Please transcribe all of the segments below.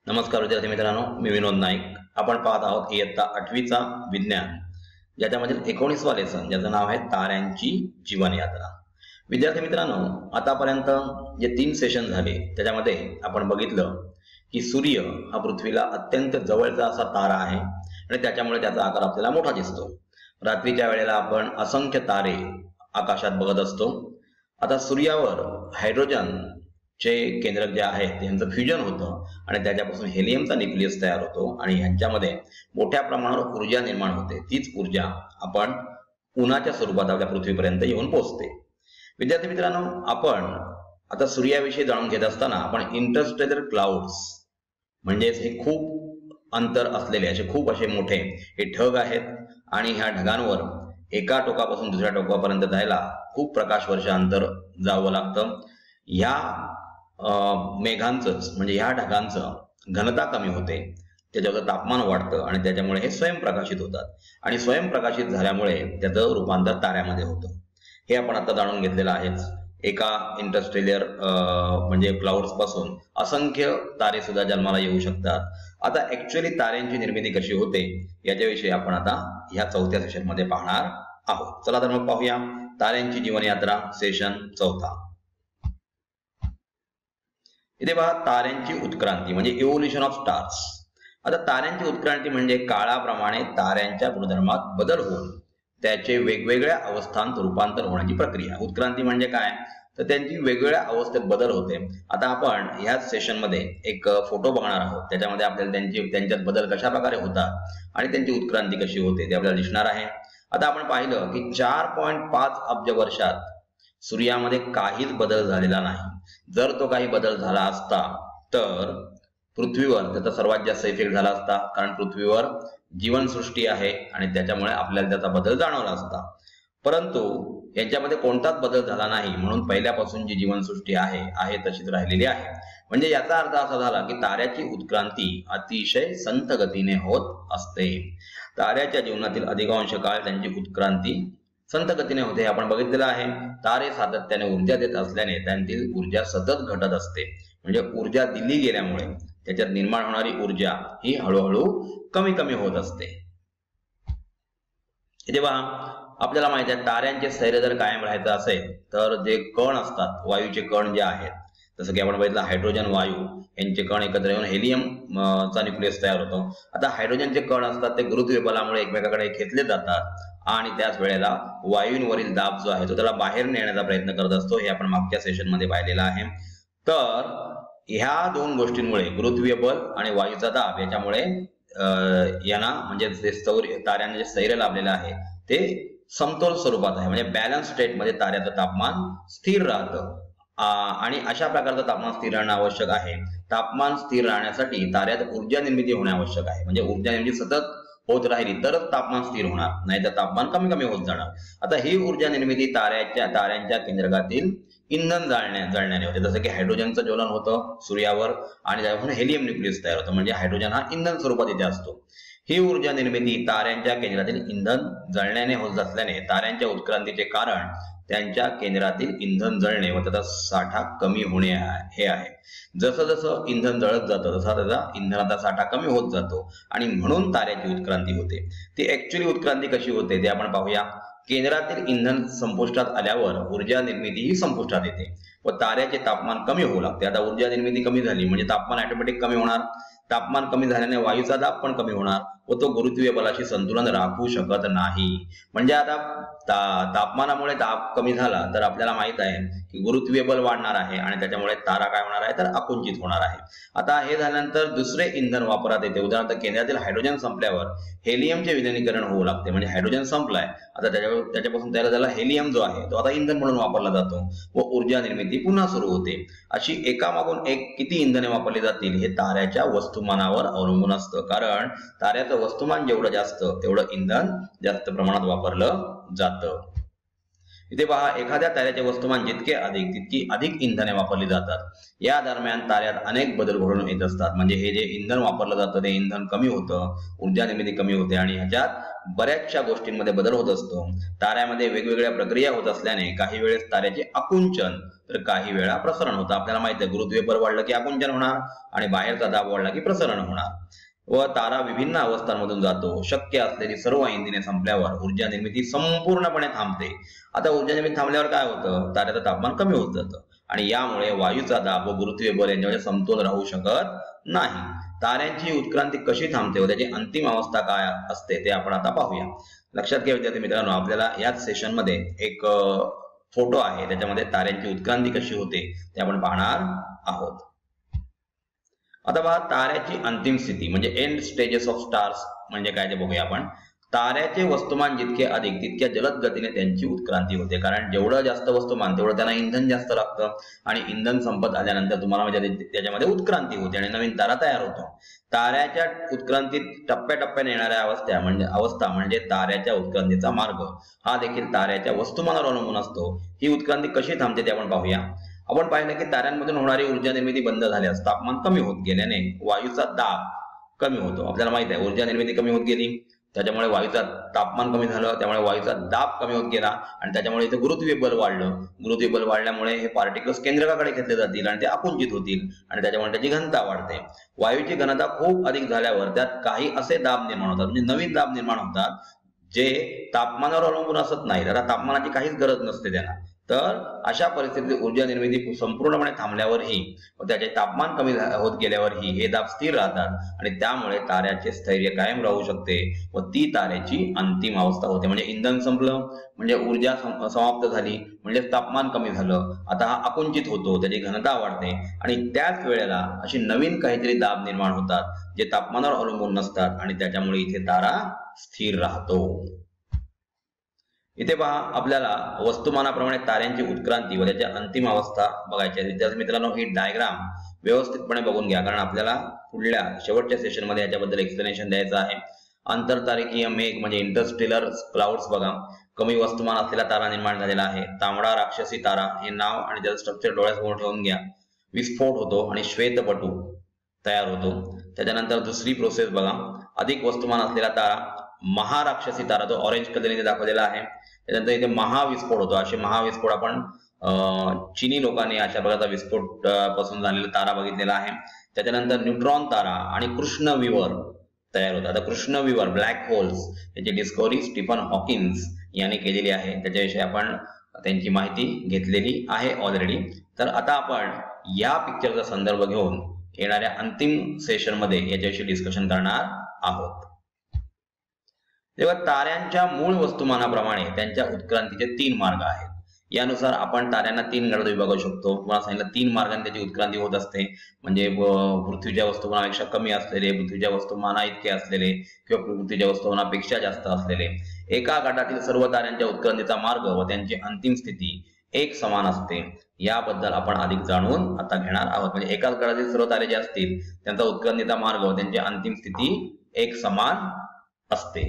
नमस्कार विद्यार्थी मित्रांनो, मी विनोद नाईक. आपण पाहत आहोत इयत्ता 8वीचा विज्ञान, ज्याच्यामधील 19वा लेसन, ज्याचं नाव आहे ताऱ्यांची जीवनयात्रा. विद्यार्थी मित्रांनो, आतापर्यंत जे 3 सेशन झाले त्याच्यामध्ये आपण बघितलं की सूर्य हा पृथ्वीला अत्यंत जवळचा असा तारा आहे आणि त्याच्यामुळे त्याचा आकार आपल्याला मोठा दिसतो. रात्रीच्या वेळेला आपण असंख्य तारे आकाशात बघत असतो. आता सूर्यावर हायड्रोजन चे केंद्रक जे आहेत त्यांचं फ्युजन होतं आणि त्याच्यापासून हेलियमचा न्यूक्लियस तयार होतो आणि ह्यांच्यामध्ये मोठ्या प्रमाणावर ऊर्जा निर्माण होते. तीच ऊर्जा आपण उन्हाच्या स्वरूपात आपल्या पृथ्वीपर्यंत येऊन पोहोचते. विद्यार्थी मित्रांनो, आपण आता सूर्याविषयी जाणून घेत असताना आपण इंटरस्टेलर क्लाउड्स म्हणजेच हे खूप अंतर असलेले असे खूप असे मोठे हे ढग आहेत आणि ह्या ढगांवर एका टोकापासून दुसऱ्या टोकापर्यंत जायला खूप प्रकाश वर्ष अंतर जावं लागतं. या मेघांचंच म्हणजे ह्या ढगांचं घनता कमी होते, त्याच्याचं तापमान वाढतं आणि त्याच्यामुळे हे स्वयंप्रकाशित होतात आणि स्वयंप्रकाशित झाल्यामुळे त्याचं रूपांतर ताऱ्यामध्ये होतं. हे आपण आता जाणून घेतलेलं आहेच. एका इंटरस्टेलर म्हणजे क्लाउड्स पासून असंख्य तारे सुद्धा जन्माला येऊ शकतात. आता ऍक्च्युअली ताऱ्यांची निर्मिती कशी होते याच्याविषयी आपण आता ह्या 4थ्या सेशन मध्ये पाहणार आहोत. चला तर मग पाहूया ताऱ्यांची जीवनयात्रा सेशन 4. इथे पहा, ताऱ्यांची उत्क्रांती म्हणजे इव्होल्युशन ऑफ स्टार्स. आता ताऱ्यांची उत्क्रांती म्हणजे काळाप्रमाणे ताऱ्यांच्या गुणधर्मात बदल होऊन त्याचे वेगवेगळ्या अवस्थांत रूपांतर होण्याची प्रक्रिया. उत्क्रांती म्हणजे काय, तर त्यांची वेगवेगळ्या अवस्थेत बदल होते. आता आपण ह्याच सेशन मध्ये एक फोटो बघणार आहोत, त्याच्यामध्ये आपल्याला त्यांच्यात बदल कशा प्रकारे होतात आणि त्यांची उत्क्रांती कशी होते ते आपल्याला दिसणार आहे. आता आपण पाहिलं की 4.5 अब्ज वर्षात सूर्यामध्ये काहीच बदल झालेला नाही. जर तो काही बदल झाला असता तर पृथ्वीवर त्याचा सर्वात जास्त इफेक्ट झाला असता, कारण पृथ्वीवर जीवनसृष्टी आहे आणि त्याच्यामुळे आपल्याला त्याचा बदल जाणवला असता. परंतु यांच्यामध्ये कोणताच बदल झाला नाही, म्हणून पहिल्यापासून जी जीवनसृष्टी आहे तशीच राहिलेली आहे. म्हणजे याचा अर्थ असा झाला की ताऱ्याची उत्क्रांती अतिशय संथ गतीने होत असते. ताऱ्याच्या जीवनातील अधिकांश काळ त्यांची उत्क्रांती संथ गतीने होते, आपण बघितलेलं आहे. तारे सातत्याने ऊर्जा देत असल्याने त्यांतील ऊर्जा सतत घटत असते. म्हणजे ऊर्जा दिली गेल्यामुळे त्याच्यात निर्माण होणारी ऊर्जा ही हळूहळू कमी कमी होत असते. इथे पहा, आपल्याला माहिती आहे ताऱ्यांचे स्थैर्य जर कायम राहायचं असेल तर जे कण असतात, वायूचे कण जे आहेत, जसं की आपण बघितलं हायड्रोजन वायू यांचे कण एकत्र येऊन हेलियम चा न्यूक्लियस तयार होतो. आता हायड्रोजनचे कण असतात ते गुरुत्वीय बलामुळे एकमेकाकडे खेचले जातात आणि त्याच वेळेला वायूंवरील दाब जो आहे तो त्याला बाहेर नेण्याचा प्रयत्न करत असतो. हे आपण मागच्या सेशन मध्ये पाहिलेलं आहे. तर ह्या 2 गोष्टींमुळे गुरुत्वीय बल आणि वायूचा दाब याच्यामुळे यांना म्हणजे ताऱ्यांना जे स्थैर्य लाभलेलं आहे ते समतोल स्वरूपात आहे, म्हणजे बॅलन्स स्टेट मध्ये ताऱ्याचं तापमान स्थिर राहतं आणि अशा प्रकारचं तापमान स्थिर राहणं आवश्यक आहे. तापमान स्थिर राहण्यासाठी ताऱ्यात ऊर्जा निर्मिती होणे आवश्यक आहे. म्हणजे ऊर्जा निर्मिती सतत होत राहिली तरच तापमान स्थिर होणार, नाही तर तापमान कमी कमी होत जाणार. आता ही ऊर्जा निर्मिती ताऱ्यांच्या केंद्रकातील इंधन जळण्याने होते. जसं की हायड्रोजनचं ज्वलन होतं सूर्यावर आणि त्यापासून हेलियम न्यूक्लियस तयार होतं, म्हणजे हायड्रोजन हा इंधन स्वरूपात इथे असतो. ही ऊर्जा निर्मिती ताऱ्यांच्या केंद्रातील इंधन जळण्याने होत असल्याने ताऱ्यांच्या उत्क्रांतीचे कारण त्यांच्या केंद्रातील इंधन जळणे व त्याचा साठा कमी होणे हे आहे. जसं जसं इंधन जळत जातं तसा त्याचा इंधनाचा साठा कमी होत जातो आणि म्हणून ताऱ्याची उत्क्रांती होते. ती ऍक्च्युअली उत्क्रांती कशी होते ते आपण पाहूया. केंद्रातील इंधन संपुष्टात आल्यावर ऊर्जा निर्मिती ही संपुष्टात येते व ताऱ्याचे तापमान कमी होऊ लागते. आता ऊर्जा निर्मिती कमी झाली म्हणजे तापमान ऑटोमॅटिक कमी होणार. तापमान कमी झाल्याने वायूचा दाब पण कमी होणार व तो गुरुत्वीय बलाशी संतुलन राखू शकत नाही. म्हणजे आता तापमानामुळे दाब कमी झाला तर आपल्याला माहित आहे की गुरुत्वीय बल वाढणार आहे आणि त्याच्यामुळे तारा काय होणार आहे तर आकुंचित होणार आहे. आता हे झाल्यानंतर दुसरे इंधन वापरात येते. उदाहरणार्थ केंद्रातील हायड्रोजन संपल्यावर हेलियमचे विलीनीकरण होऊ लागते. म्हणजे हायड्रोजन संपलाय, आता त्याच्यापासून त्याला हेलियम जो आहे तो आता इंधन म्हणून वापरला जातो व ऊर्जा निर्मिती पुन्हा सुरू होते. अशी एकामागून एक किती इंधने वापरली जातील हे ताऱ्याच्या वस्तुमानावर अवलंबून असतं, कारण ताऱ्याचं वस्तुमान जेवढं जास्त तेवढं इंधन जास्त प्रमाणात वापरलं जातं. इथे पहा, एखाद्या ताऱ्याचे वस्तुमान जितके अधिक तितकी अधिक इंधने वापरली जातात. या दरम्यान ताऱ्यात अनेक बदल घडून येत असतात. म्हणजे हे जे इंधन वापरलं जातं ते इंधन कमी होतं, ऊर्जा निर्मिती कमी होते आणि ह्याच्यात बऱ्याचशा गोष्टींमध्ये बदल होत असतो. ताऱ्यामध्ये वेगवेगळ्या प्रक्रिया होत असल्याने काही वेळेस ताऱ्याचे आकुंचन तर काही वेळा प्रसरण होतं. आपल्याला माहिती आहे, गुरुत्वीय बल वाढलं की आकुंचन होणार आणि बाहेरचा दाब वाढला की प्रसरण होणार. व तारा विभिन्न अवस्थांमधून जातो. शक्य असलेली सर्व इंधने संपल्यावर ऊर्जा निर्मिती संपूर्णपणे थांबते. आता ऊर्जा निर्मिती थांबल्यावर काय होतं, ताऱ्याचं तापमान कमी होत जातं आणि यामुळे वायूचा दाब व गुरुत्वीय बल यांच्यामध्ये समतोल राहू शकत नाही. ताऱ्यांची उत्क्रांती कशी थांबते व त्याची अंतिम अवस्था काय असते ते आपण आता पाहूया. लक्षात घ्या विद्यार्थी मित्रांनो, आपल्याला याच सेशन मध्ये एक फोटो आहे, त्याच्यामध्ये ताऱ्यांची उत्क्रांती कशी होते ते आपण पाहणार आहोत. आता पहा, ताऱ्याची अंतिम स्थिती म्हणजे एंड स्टेजेस ऑफ स्टार्स म्हणजे काय ते बघूया आपण. ताऱ्याचे वस्तुमान जितके अधिक तितक्या जलद गतीने त्यांची उत्क्रांती होते. कारण जेवढं जास्त वस्तुमान तेवढं त्यांना इंधन जास्त लागतं आणि इंधन संपत आल्यानंतर तुम्हाला म्हणजे त्याच्यामध्ये उत्क्रांती होते आणि नवीन तारा तयार होतो. ताऱ्याच्या उत्क्रांतीत टप्प्याटप्प्याने येणाऱ्या अवस्था म्हणजे ताऱ्याच्या उत्क्रांतीचा मार्ग हा देखील ताऱ्याच्या वस्तुमानावर अवलंबून असतो. ही उत्क्रांती कशी थांबते ते आपण पाहूया. आपण पाहिलं की ताऱ्यांमधून होणारी ऊर्जा निर्मिती बंद झाल्यास तापमान कमी होत गेल्याने वायूचा दाब कमी होतो. आपल्याला माहित आहे, ऊर्जा निर्मिती कमी होत गेली त्याच्यामुळे वायूचा तापमान कमी झालं, त्यामुळे वायूचा दाब कमी होत गेला आणि त्याच्यामुळे इथे गुरुत्वीय बल वाढलं. गुरुत्वीय बल वाढल्यामुळे हे पार्टिकल्स केंद्रकाकडे घेतले जातील आणि ते आकुंचित होतील आणि त्याच्यामुळे त्याची घनता वाढते. वायूची घनता खूप अधिक झाल्यावर त्यात काही असे दाब निर्माण होतात, म्हणजे नवीन दाब निर्माण होतात जे तापमानावर अवलंबून असत नाहीत. आता तापमानाची काहीच गरज नसते त्याला. तर अशा परिस्थितीत ऊर्जा निर्मिती संपूर्णपणे थांबल्यावरही व त्याचे तापमान कमी होत गेल्यावरही हे दाब स्थिर राहतात आणि त्यामुळे ताऱ्याचे स्थैर्य कायम राहू शकते व ती ताऱ्याची अंतिम अवस्था होते. म्हणजे इंधन संपलं म्हणजे ऊर्जा समाप्त झाली, म्हणजे तापमान कमी झालं, आता हा आकुंचित होतो, त्याची घनता वाढते आणि त्याच वेळेला अशी नवीन काहीतरी दाब निर्माण होतात जे तापमानावर अवलंबून नसतात आणि त्याच्यामुळे इथे तारा स्थिर राहतो. इथे पहा, आपल्याला वस्तुमानाप्रमाणे ताऱ्यांची उत्क्रांती व त्याच्या अंतिम अवस्था बघायची आहे. विद्यार्थी मित्रांनो, ही डायग्राम व्यवस्थितपणे बघून घ्या, कारण आपल्याला पुढल्या शेवटच्या सेशन मध्ये याच्याबद्दल एक्सप्लेनेशन द्यायचं आहे. आंतरतारकीय मेघ म्हणजे इंटरस्टेलर क्लाउड्स बघा. कमी वस्तुमान असलेला तारा निर्माण झालेला आहे. तांबडा राक्षसी तारा हे नाव आणि त्याचं स्ट्रक्चर डोळ्यासमोर ठेवून घ्या. विस्फोट होतो आणि श्वेतपटू तयार होतो. त्याच्यानंतर दुसरी प्रोसेस बघा. अधिक वस्तुमान असलेला तारा महाराक्षसी तारा, तो ऑरेंज कलरने दाखवलेला आहे. त्यानंतर इथे महाविस्फोट होतो. असे महाविस्फोट आपण चीनी लोकांनी अशा प्रकारचा विस्फोट पासून झालेला तारा बघितलेला आहे. त्याच्यानंतर न्यूट्रॉन तारा आणि कृष्णविवर तयार होतात. आता कृष्णविवर ब्लॅक होल्स याची डिस्कव्हरी स्टीफन हॉकिन्स यांनी केलेली आहे. त्याच्याविषयी आपण त्यांची माहिती घेतलेली आहे ऑलरेडी. तर आता आपण या पिक्चरचा संदर्भ घेऊन येणाऱ्या अंतिम सेशन मध्ये याच्याविषयी डिस्कशन करणार आहोत. तेव्हा ताऱ्यांच्या मूळ वस्तुमानाप्रमाणे त्यांच्या उत्क्रांतीचे 3 मार्ग आहेत. यानुसार आपण ताऱ्यांना 3 गटात विभागू शकतो. तुम्हाला सांगितलं 3 मार्गाने त्याची उत्क्रांती होत असते. म्हणजे पृथ्वीच्या वस्तुमानापेक्षा कमी असलेले, पृथ्वीच्या वस्तुमाना इतके असलेले किंवा पृथ्वीच्या वस्तुमानापेक्षा जास्त असलेले. एका गटातील सर्व ताऱ्यांच्या उत्क्रांतीचा मार्ग व त्यांची अंतिम स्थिती एक समान असते. याबद्दल आपण अधिक जाणून आता घेणार आहोत. म्हणजे एकाच गटातील सर्व तारे जे असतील त्यांचा उत्क्रांतीचा मार्ग व त्यांची अंतिम स्थिती एक समान असते.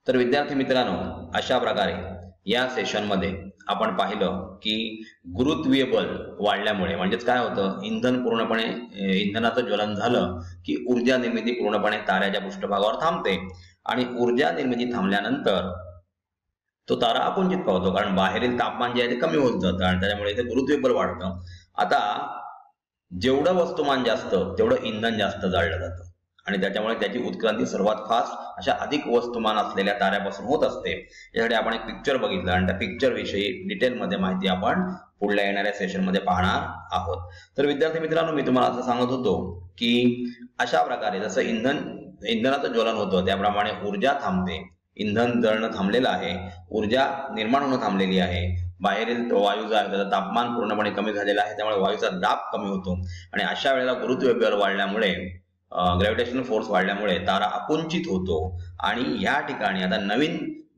तर विद्यार्थी मित्रांनो, अशा प्रकारे या सेशन मध्ये आपण पाहिलं की गुरुत्वीय बल वाढल्यामुळे म्हणजेच काय होतं, इंधनाचं ज्वलन झालं की ऊर्जा निर्मिती पूर्णपणे ताऱ्याच्या पृष्ठभागावर थांबते आणि ऊर्जा निर्मिती थांबल्यानंतर तो तारा आकुंचित पावतो, कारण बाहेरील तापमान जे आहे ते कमी होत जातं आणि त्याच्यामुळे इथे गुरुत्वीय बल वाढतं. आता जेवढं वस्तुमान जास्त तेवढं इंधन जास्त जाळलं जातं आणि त्याच्यामुळे त्याची उत्क्रांती सर्वात फास्ट अशा अधिक वस्तुमान असलेल्या ताऱ्यापासून होत असते. यासाठी आपण एक पिक्चर बघितलं आणि त्या पिक्चर विषयी डिटेलमध्ये माहिती आपण पुढल्या येणाऱ्या सेशन मध्ये पाहणार आहोत. तर विद्यार्थी मित्रांनो, मी तुम्हाला असं सांगत होतो की अशा प्रकारे जसं इंधनाचं ज्वलन होतं त्याप्रमाणे ऊर्जा थांबते. इंधन जळणं थांबलेलं आहे, ऊर्जा निर्माण होणं थांबलेली आहे, बाहेरील वायू जो आहे त्याचं तापमान पूर्णपणे कमी झालेलं आहे, त्यामुळे वायूचा दाब कमी होतो आणि अशा वेळेला गुरुत्वीय बल वाढल्यामुळे ग्रॅव्हिटेशनल फोर्स वाढल्यामुळे तारा आकुंचित होतो आणि या ठिकाणी आता नवीन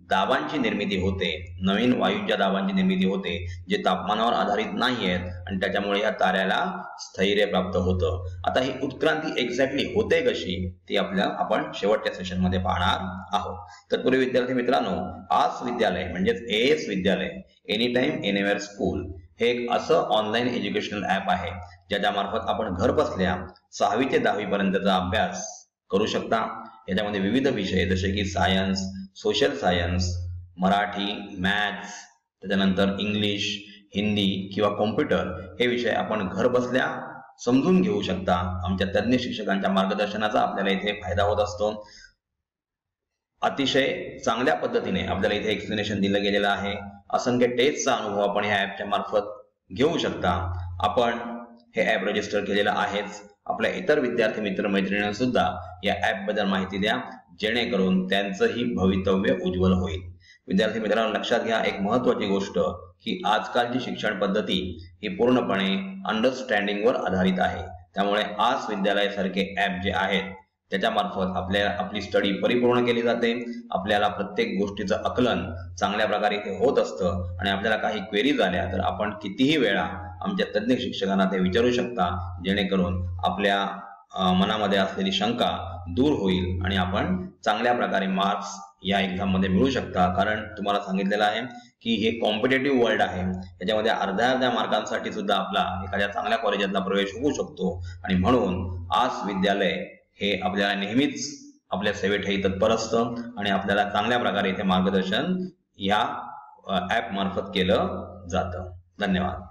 दाबांची निर्मिती होते, नवीन वायूंच्या दाबांची निर्मिती होते जे तापमानावर आधारित नाही आहेत आणि त्याच्यामुळे या ताऱ्याला स्थैर्य प्राप्त होतं. आता ही उत्क्रांती एक्झॅक्टली होते कशी ती आपण शेवटच्या सेशन मध्ये पाहणार आहोत. तत्पूर्वी विद्यार्थी मित्रांनो, आस विद्यालय म्हणजेच एएस विद्यालय, एनी टाइम एनीवेअर स्कूल, हे एक असं ऑनलाईन एज्युकेशनल ऍप आहे ज्याच्या मार्फत आपण घर बसल्या 6वी ते 10वी पर्यंतचा अभ्यास करू शकता. याच्यामध्ये विविध विषय जसे की science, social science, Marathi, maths, त्याच्यानंतर इंग्लिश, हिंदी किंवा कॉम्प्युटर हे विषय आपण घर बसल्या समजून घेऊ शकता. आमच्या तज्ञ शिक्षकांच्या मार्गदर्शनाचा आपल्याला इथे फायदा होत असतो. अतिशय चांगल्या पद्धतीने आपल्याला इथे एक्सप्लेनेशन दिलं गेलेलं आहे. असंख्य टेस्टचा अनुभव आपण ह्या ऍपच्या मार्फत घेऊ शकता. आपण हे ऍप रजिस्टर केलेलं आहेच. आपल्या इतर विद्यार्थी मित्र मैत्रिणींना सुद्धा या ऍप बद्दल माहिती द्या जेणेकरून त्यांचंही भवितव्य उज्ज्वल होईल. विद्यार्थी मित्रांनो, लक्षात घ्या एक महत्वाची गोष्ट की आजकालची शिक्षण पद्धती ही पूर्णपणे अंडरस्टँडिंगवर आधारित आहे. त्यामुळे आस विद्यालयासारखे ऍप जे आहेत त्याच्या मार्फत आपली स्टडी परिपूर्ण केली जाते. आपल्याला प्रत्येक गोष्टीचं आकलन चांगल्या प्रकारे इथे होत असतं आणि आपल्याला काही क्वेरीज आल्या तर आपण कितीही वेळा आमच्या तज्ञ शिक्षकांना ते विचारू शकता जेणेकरून आपल्या मनामध्ये असलेली शंका दूर होईल आणि आपण चांगल्या प्रकारे मार्क्स या एक्झाम मध्ये मिळू शकता. कारण तुम्हाला सांगितलेलं आहे की हे कॉम्पिटेटिव्ह वर्ल्ड आहे. त्याच्यामध्ये अर्ध्या मार्कांसाठी सुद्धा आपला एखाद्या चांगल्या कॉलेजातला प्रवेश होऊ शकतो आणि म्हणून आस विद्यालय हे आपल्याला नेहमीच आपल्या सेवेसाठी तत्पर असतं आणि आपल्याला चांगल्या प्रकारे इथे मार्गदर्शन या ऍप मार्फत केलं जातं. धन्यवाद.